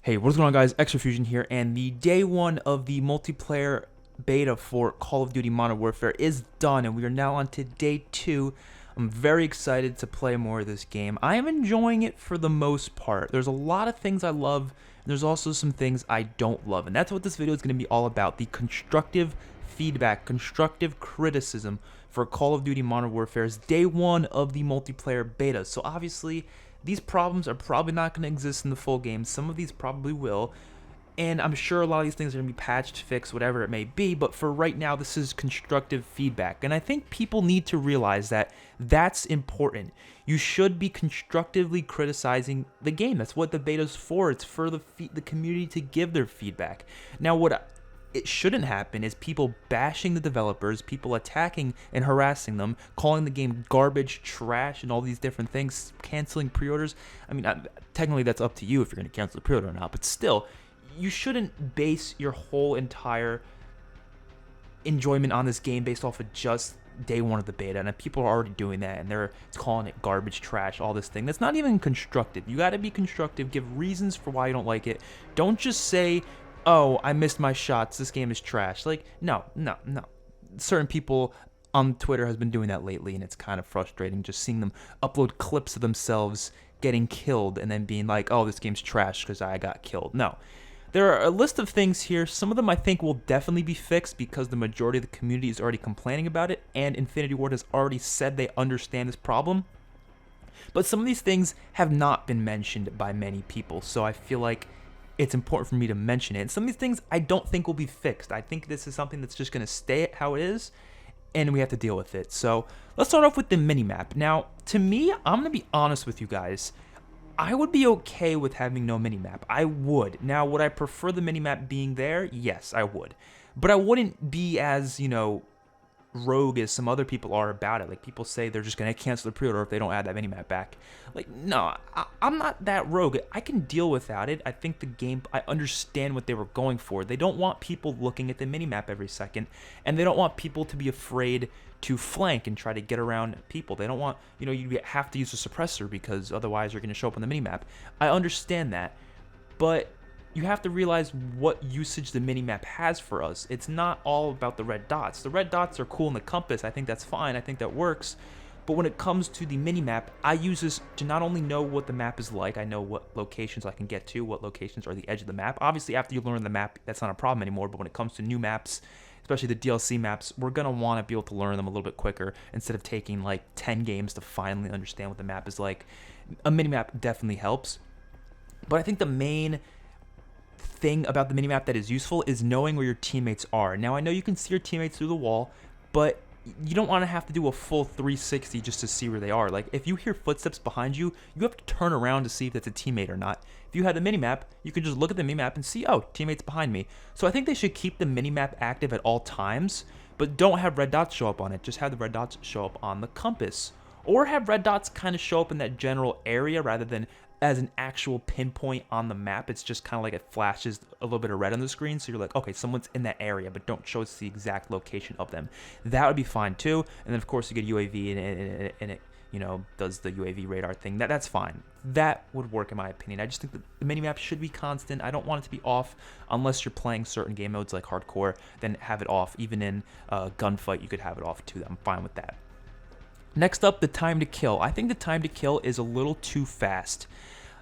Hey, what's going on, guys? XpertFusion here, and the day one of the multiplayer beta for Call of Duty Modern Warfare is done, and we are now on to day 2. I'm very excited to play more of this game. I am enjoying it for the most part. There's a lot of things I love, and there's also some things I don't love, and that's what this video is going to be all about: the constructive feedback, constructive criticism for Call of Duty Modern Warfare's day 1 of the multiplayer beta. So obviously, these problems are probably not going to exist in the full game. Some of these probably will, and I'm sure a lot of these things are going to be patched, fixed, whatever it may be, but for right now, this is constructive feedback, and I think people need to realize that that's important. You should be constructively criticizing the game. That's what the beta's for. It's for the community to give their feedback. Now, what it shouldn't happen is people bashing the developers, people attacking and harassing them, calling the game garbage, trash, and all these different things, canceling pre-orders. I mean, technically that's up to you if you're going to cancel the pre-order or not, but still, you shouldn't base your whole entire enjoyment on this game based off of just day 1 of the beta, and people are already doing that, and they're calling it garbage, trash, all this thing. That's not even constructive. You got to be constructive, give reasons for why you don't like it. Don't just say, oh, I missed my shots, this game is trash. Like, no. Certain people on Twitter has been doing that lately, and it's kind of frustrating just seeing them upload clips of themselves getting killed and then being like, oh, this game's trash because I got killed. No. There are a list of things here. Some of them I think will definitely be fixed because the majority of the community is already complaining about it, and Infinity Ward has already said they understand this problem. But some of these things have not been mentioned by many people, so I feel like it's important for me to mention it. And some of these things I don't think will be fixed. I think this is something that's just going to stay how it is, and we have to deal with it. So let's start off with the minimap. Now, to me, I'm going to be honest with you guys. I would be okay with having no minimap. I would. Now, would I prefer the minimap being there? Yes, I would. But I wouldn't be as, rogue as some other people are about it. Like, people say they're just going to cancel the pre-order if they don't add that minimap back. Like, no, I'm not that rogue. I can deal without it. I think the game, I understand what they were going for. They don't want people looking at the minimap every second, and they don't want people to be afraid to flank and try to get around people. They don't want, you have to use a suppressor because otherwise you're going to show up on the minimap. I understand that, but you have to realize what usage the minimap has for us. It's not all about the red dots. The red dots are cool in the compass. I think that's fine. I think that works. But when it comes to the minimap, I use this to not only know what the map is like, I know what locations I can get to, what locations are the edge of the map. Obviously, after you learn the map, that's not a problem anymore. But when it comes to new maps, especially the DLC maps, we're going to want to be able to learn them a little bit quicker instead of taking like 10 games to finally understand what the map is like. A minimap definitely helps. But I think the main thing about the minimap that is useful is knowing where your teammates are. Now, I know you can see your teammates through the wall, but you don't want to have to do a full 360 just to see where they are. Like, if you hear footsteps behind you, you have to turn around to see if that's a teammate or not. If you had the minimap, you can just look at the minimap and see, oh, teammate's behind me. So I think they should keep the minimap active at all times, but don't have red dots show up on it. Just have the red dots show up on the compass. Or have red dots kind of show up in that general area rather than as an actual pinpoint on the map. It's just kind of like it flashes a little bit of red on the screen, so you're like, okay, someone's in that area, but don't show us the exact location of them. That would be fine too. And then of course you get UAV and it does the UAV radar thing. That's fine. That would work in my opinion. I just think that the minimap should be constant. I don't want it to be off unless you're playing certain game modes like hardcore. Then have it off. Even in gunfight, you could have it off too. I'm fine with that. Next up, the time to kill. I think the time to kill is a little too fast.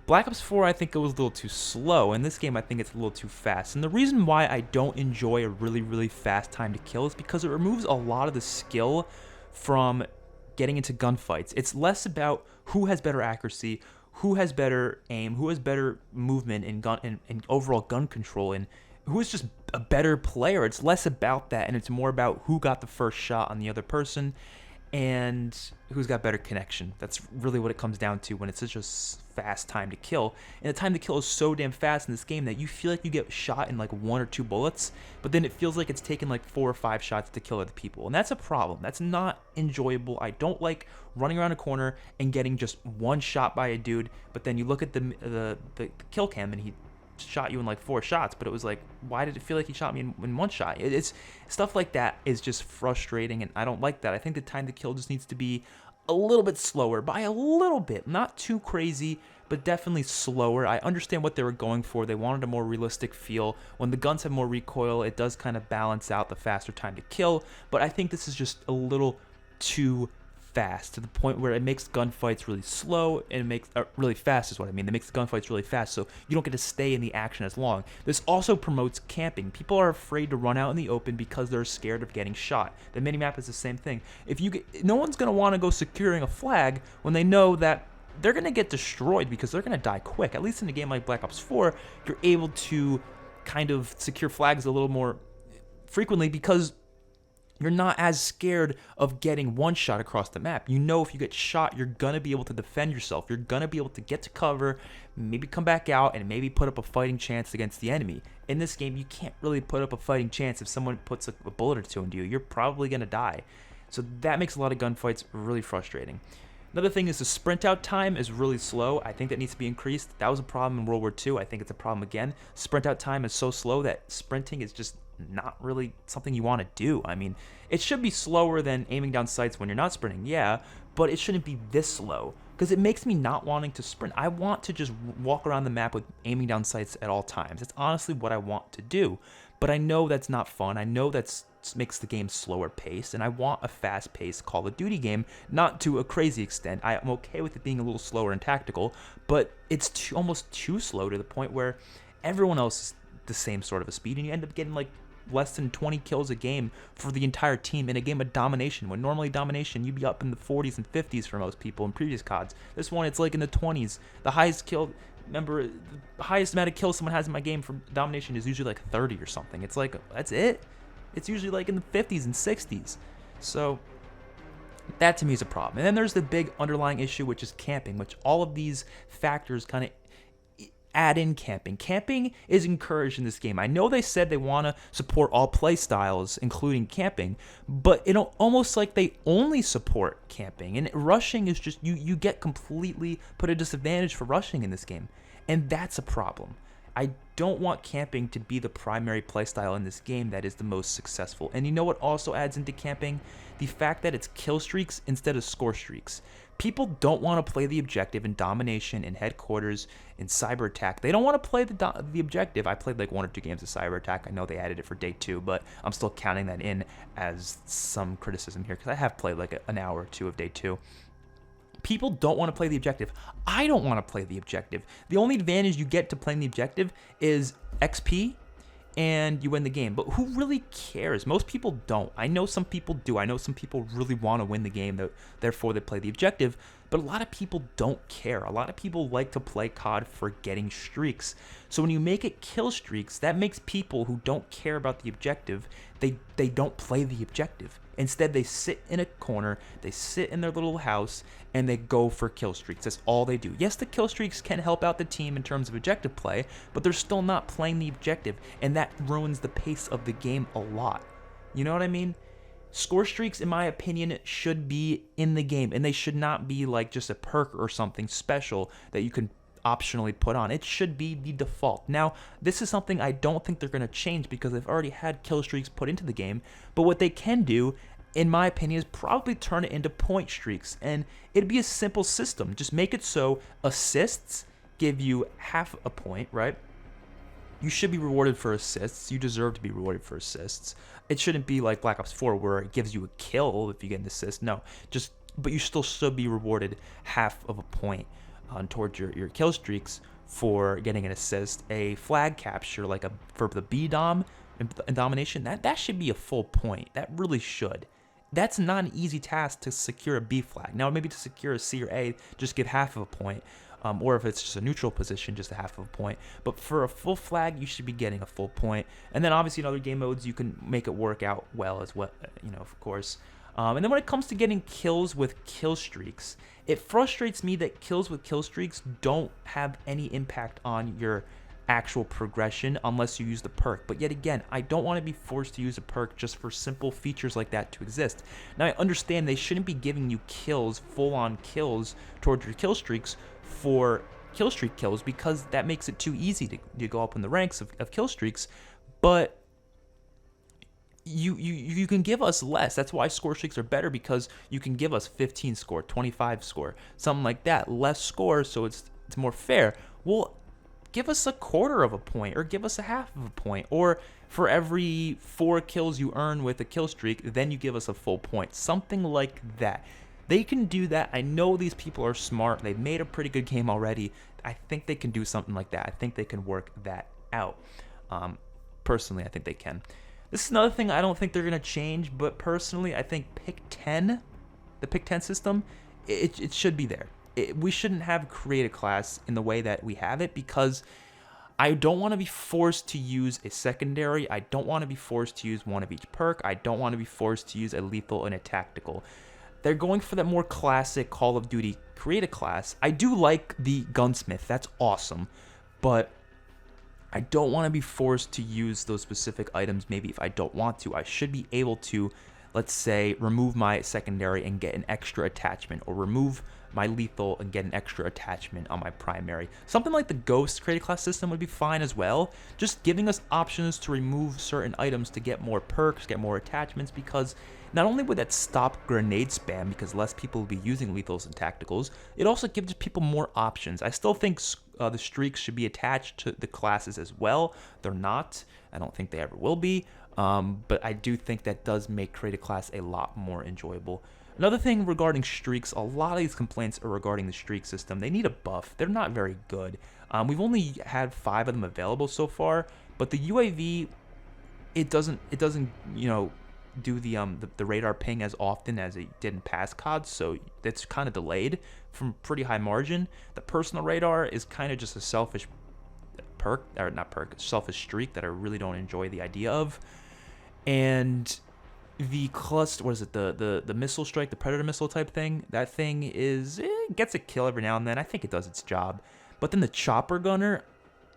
Black Ops 4, I think it was a little too slow. In this game, I think it's a little too fast. And the reason why I don't enjoy a really, really fast time to kill is because it removes a lot of the skill from getting into gunfights. It's less about who has better accuracy, who has better aim, who has better movement and overall gun control, and who is just a better player. It's less about that, and it's more about who got the first shot on the other person and who's got better connection. That's really what it comes down to when it's such a fast time to kill. And the time to kill is so damn fast in this game that you feel like you get shot in like 1 or 2 bullets, but then it feels like it's taken like 4 or 5 shots to kill other people. And that's a problem. That's not enjoyable. I don't like running around a corner and getting just 1 shot by a dude, but then you look at the kill cam and he shot you in like 4 shots, but it was like, why did it feel like he shot me in 1 shot? It's stuff like that is just frustrating, and I don't like that. I think the time to kill just needs to be a little bit slower, by a little bit, not too crazy, but definitely slower. I understand what they were going for. They wanted a more realistic feel. When the guns have more recoil, it does kind of balance out the faster time to kill, but I think this is just a little too fast, to the point where it makes gunfights really slow, and it makes really fast is what I mean. It makes the gunfights really fast, so you don't get to stay in the action as long. This also promotes camping. People are afraid to run out in the open because they're scared of getting shot. The minimap is the same thing. No one's gonna want to go securing a flag when they know that they're gonna get destroyed because they're gonna die quick. At least in a game like Black Ops 4, you're able to kind of secure flags a little more frequently because you're not as scared of getting one shot across the map. You know, if you get shot, you're going to be able to defend yourself. You're going to be able to get to cover, maybe come back out, and maybe put up a fighting chance against the enemy. In this game, you can't really put up a fighting chance if someone puts a bullet or two into you. You're probably going to die. So that makes a lot of gunfights really frustrating. Another thing is the sprint out time is really slow. I think that needs to be increased. That was a problem in World War II. I think it's a problem again. Sprint out time is so slow that sprinting is just not really something you want to do. I mean, it should be slower than aiming down sights when you're not sprinting, yeah, but it shouldn't be this slow because it makes me not wanting to sprint. I want to just walk around the map with aiming down sights at all times. It's honestly what I want to do, but I know that's not fun. I know that makes the game slower paced, and I want a fast-paced Call of Duty game, not to a crazy extent. I'm okay with it being a little slower and tactical, but it's almost too slow to the point where everyone else is the same sort of a speed, and you end up getting like less than 20 kills a game for the entire team in a game of domination, when normally domination you'd be up in the 40s and 50s for most people in previous CODs. This one, it's like in the 20s. The highest amount of kills someone has in my game for domination is usually like 30 or something. It's like, that's it. It's usually like in the 50s and 60s. So that to me is a problem. And then there's the big underlying issue, which is camping, which all of these factors kind of add in camping. Camping is encouraged in this game. I know they said they want to support all play styles, including camping, but it almost like they only support camping. And rushing is just, you get completely put at a disadvantage for rushing in this game. And that's a problem. I don't want camping to be the primary playstyle in this game that is the most successful. And you know what also adds into camping? The fact that it's kill streaks instead of score streaks. People don't want to play the objective in domination, in headquarters, in cyber attack. They don't want to play the objective. I played like 1 or 2 games of cyber attack. I know they added it for day 2, but I'm still counting that in as some criticism here because I have played like an hour or 2 of day 2. People don't want to play the objective. I don't want to play the objective. The only advantage you get to playing the objective is XP and you win the game. But who really cares? Most people don't. I know some people do. I know some people really want to win the game, therefore they play the objective. But a lot of people don't care. A lot of people like to play COD for getting streaks. So when you make it kill streaks, that makes people who don't care about the objective, they don't play the objective. Instead, they sit in a corner, they sit in their little house, and they go for kill streaks. That's all they do. Yes, the kill streaks can help out the team in terms of objective play, but they're still not playing the objective, and that ruins the pace of the game a lot. You know what I mean? Score streaks, in my opinion, should be in the game, and they should not be like just a perk or something special that you can optionally put on. It should be the default. Now, this is something I don't think they're going to change because they've already had kill streaks put into the game, but what they can do, in my opinion, is probably turn it into point streaks, and it'd be a simple system. Just make it so assists give you half a point, right? You should be rewarded for assists. You deserve to be rewarded for assists. It shouldn't be like Black Ops 4 where it gives you a kill if you get an assist. No, but you still should be rewarded half of a point towards your kill streaks for getting an assist. A flag capture, like for the B dom in domination, that should be a full point. That really should. That's not an easy task to secure a B flag. Now, maybe to secure a C or A, just give half of a point. Or if it's just a neutral position, just a half of a point. But for a full flag, you should be getting a full point. And then obviously in other game modes, you can make it work out well as well, of course. And then when it comes to getting kills with kill streaks, it frustrates me that kills with kill streaks don't have any impact on your actual progression unless you use the perk. But yet again, I don't want to be forced to use a perk just for simple features like that to exist. Now, I understand they shouldn't be giving you kills, full-on kills towards your kill streaks for kill streak kills because that makes it too easy to go up in the ranks of kill streaks. But you can give us less. That's why score streaks are better, because you can give us 15 score, 25 score, something like that, less score, so it's more fair. Well, give us a quarter of a point, or give us a half of a point, or for every 4 kills you earn with a kill streak, then you give us a full point, something like that. They can do that. I know these people are smart. They've made a pretty good game already. I think they can do something like that. I think they can work that out. Personally, I think they can. This is another thing I don't think they're going to change, but personally, I think pick 10, the pick 10 system, it should be there. We shouldn't have create a class in the way that we have it, because I don't want to be forced to use a secondary. I don't want to be forced to use one of each perk. I don't want to be forced to use a lethal and a tactical. They're going for that more classic Call of Duty create a class. I do like the gunsmith. That's awesome. But I don't want to be forced to use those specific items. Maybe if I don't want to, I should be able to, let's say, remove my secondary and get an extra attachment, or remove my lethal and get an extra attachment on my primary. Something like the Ghost create a class system would be fine as well. Just giving us options to remove certain items to get more perks, get more attachments, because not only would that stop grenade spam, because less people will be using lethals and tacticals, it also gives people more options. I still think the streaks should be attached to the classes as well. They're not. I don't think they ever will be. But I do think that does make create a class a lot more enjoyable. Another thing regarding streaks, a lot of these complaints are regarding the streak system. They need a buff. They're not very good. We've only had 5 of them available so far, but the UAV, it doesn't do the radar ping as often as it did in past CODs, so it's kind of delayed from pretty high margin. The personal radar is kind of just a selfish perk, or not perk, selfish streak that I really don't enjoy the idea of. And the cluster, what is it, the missile strike, the predator missile type thing, that thing is, it gets a kill every now and then. I think it does its job. But then the chopper gunner,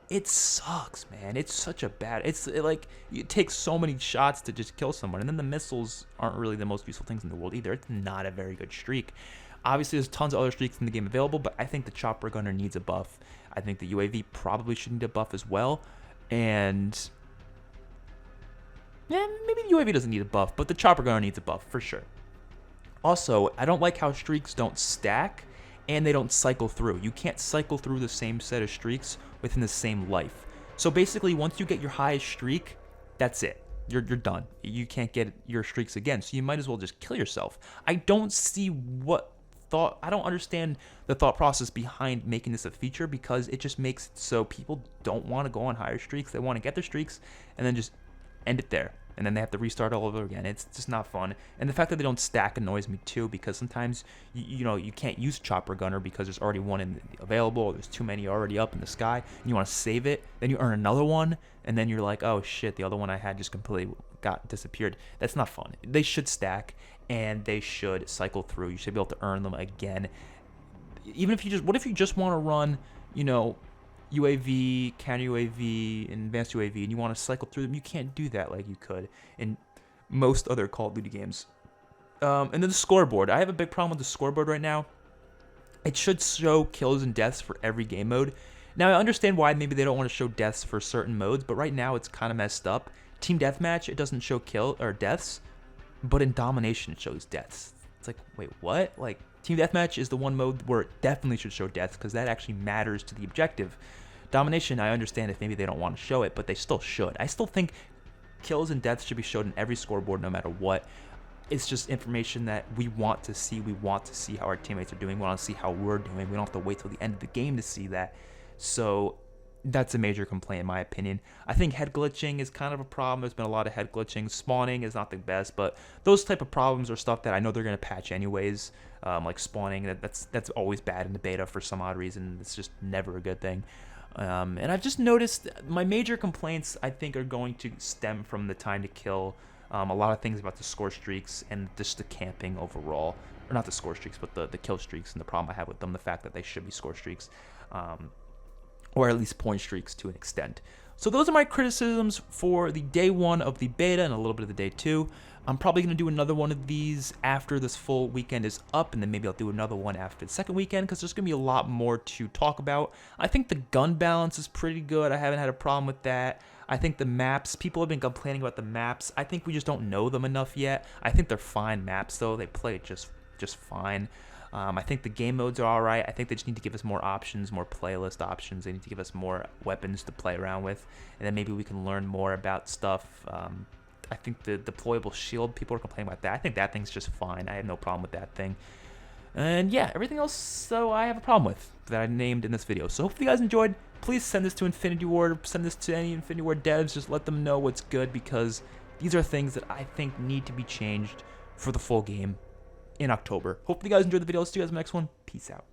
it sucks, man. It's such a bad, like, it takes so many shots to just kill someone. And then the missiles aren't really the most useful things in the world either. It's not a very good streak. Obviously, there's tons of other streaks in the game available, but I think the chopper gunner needs a buff. I think the UAV probably should need a buff as well. And yeah, maybe the UAV doesn't need a buff, but the chopper gunner needs a buff for sure. Also, I don't like how streaks don't stack and they don't cycle through. You can't cycle through the same set of streaks within the same life. So basically, once you get your highest streak, that's it. You're done. You can't get your streaks again, so you might as well just kill yourself. I don't see I don't understand the thought process behind making this a feature, because it just makes it so people don't want to go on higher streaks. They want to get their streaks and then just end it there, and then they have to restart all over again. It's just not fun. And the fact that they don't stack annoys me too, because sometimes you can't use chopper gunner because there's already one available, or there's too many already up in the sky, and you want to save it, then you earn another one, and then you're like, oh shit, the other one I had just completely disappeared. That's not fun. They should stack, and they should cycle through. You should be able to earn them again. Even if what if you just want to run, UAV, counter UAV, and advanced UAV, and you want to cycle through them? You can't do that like you could in most other Call of Duty games. And then the scoreboard. I have a big problem with the scoreboard right now. It should show kills and deaths for every game mode. Now, I understand why maybe they don't want to show deaths for certain modes, but right now it's kind of messed up. Team Deathmatch, it doesn't show kill or deaths, but in Domination it shows deaths. It's like, wait, what? Like, Team Deathmatch is the one mode where it definitely should show deaths, because that actually matters to the objective. Domination, I understand if maybe they don't want to show it, but they still should. I still think kills and deaths should be showed in every scoreboard no matter what. It's just information that we want to see. We want to see how our teammates are doing. We want to see how we're doing. We don't have to wait till the end of the game to see that. So that's a major complaint in my opinion. I think head glitching is kind of a problem. There's been a lot of head glitching. Spawning is not the best, but those type of problems are stuff that I know they're going to patch anyways. Like spawning, that's always bad in the beta for some odd reason. It's just never a good thing. And I've just noticed my major complaints, I think, are going to stem from the time to kill. A lot of things about the score streaks and just the camping overall. Or not the score streaks, but the kill streaks and the problem I have with them. The fact that they should be score streaks. Or at least point streaks to an extent. So those are my criticisms for the day 1 of the beta and a little bit of the day 2. I'm probably going to do another one of these after this full weekend is up, and then maybe I'll do another one after the second weekend, because there's going to be a lot more to talk about. I think the gun balance is pretty good. I haven't had a problem with that. I think the maps, people have been complaining about the maps. I think we just don't know them enough yet. I think they're fine maps, though. They play just fine. I think the game modes are alright. I think they just need to give us more options, more playlist options. They need to give us more weapons to play around with, and then maybe we can learn more about stuff. I think the deployable shield, people are complaining about that. I think that thing's just fine. I have no problem with that thing. And yeah, everything else, so I have a problem with that I named in this video. So hopefully you guys enjoyed. Please send this to Infinity Ward, send this to any Infinity Ward devs, just let them know what's good, because these are things that I think need to be changed for the full game in October. Hopefully you guys enjoyed the video. Let's see you guys in the next one. Peace out.